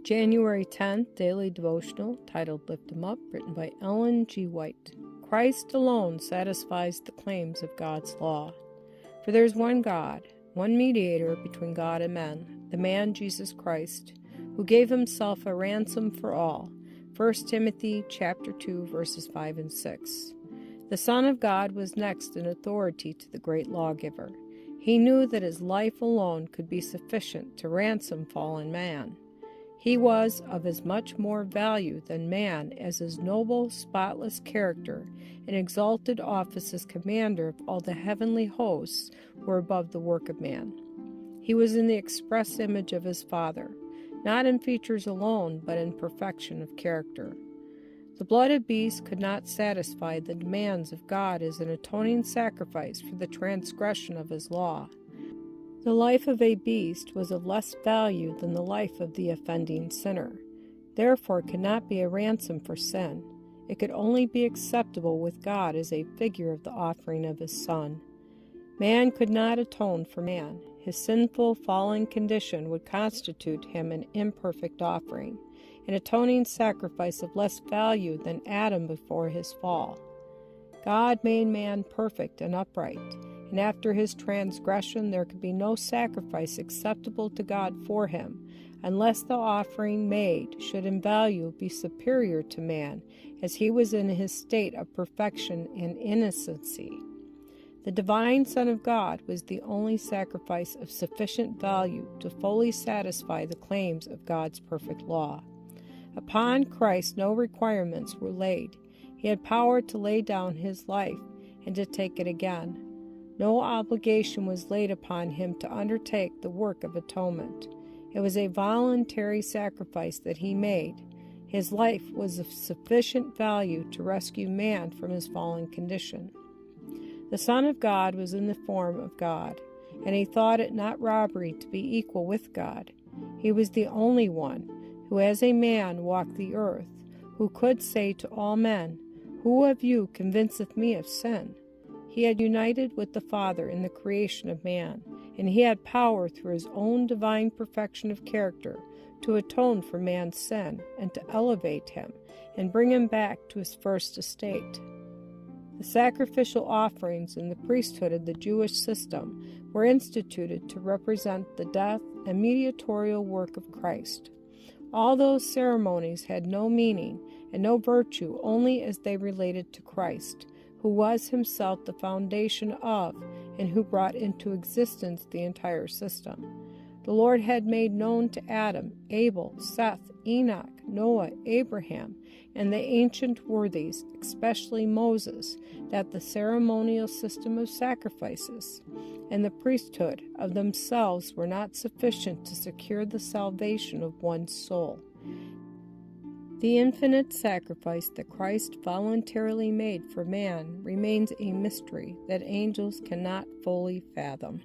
January 10th, Daily Devotional, titled Lift 'Em Up, written by Ellen G. White. Christ alone satisfies the claims of God's law. For there is one God, one mediator between God and men, the man Jesus Christ, who gave himself a ransom for all. 1 Timothy chapter 2, verses 5 and 6. The Son of God was next in authority to the great lawgiver. He knew that his life alone could be sufficient to ransom fallen man. He was of as much more value than man as his noble, spotless character and exalted office as commander of all the heavenly hosts were above the work of man. He was in the express image of his Father, not in features alone, but in perfection of character. The blooded beast could not satisfy the demands of God as an atoning sacrifice for the transgression of his law. The life of a beast was of less value than the life of the offending sinner. Therefore, it could not be a ransom for sin. It could only be acceptable with God as a figure of the offering of his Son. Man could not atone for man. His sinful, fallen condition would constitute him an imperfect offering, an atoning sacrifice of less value than Adam before his fall. God made man perfect and upright, and after his transgression there could be no sacrifice acceptable to God for him, unless the offering made should in value be superior to man, as he was in his state of perfection and innocency. The divine Son of God was the only sacrifice of sufficient value to fully satisfy the claims of God's perfect law. Upon Christ no requirements were laid. He had power to lay down his life and to take it again. No obligation was laid upon him to undertake the work of atonement. It was a voluntary sacrifice that he made. His life was of sufficient value to rescue man from his fallen condition. The Son of God was in the form of God, and he thought it not robbery to be equal with God. He was the only one who as a man walked the earth, who could say to all men, "Who of you convinceth me of sin?" He had united with the Father in the creation of man, and he had power through his own divine perfection of character to atone for man's sin and to elevate him and bring him back to his first estate. The sacrificial offerings in the priesthood of the Jewish system were instituted to represent the death and mediatorial work of Christ. All those ceremonies had no meaning and no virtue only as they related to Christ, who was himself the foundation of and who brought into existence the entire system. The Lord had made known to Adam, Abel, Seth, Enoch, Noah, Abraham, and the ancient worthies, especially Moses, that the ceremonial system of sacrifices and the priesthood of themselves were not sufficient to secure the salvation of one's soul. The infinite sacrifice that Christ voluntarily made for man remains a mystery that angels cannot fully fathom.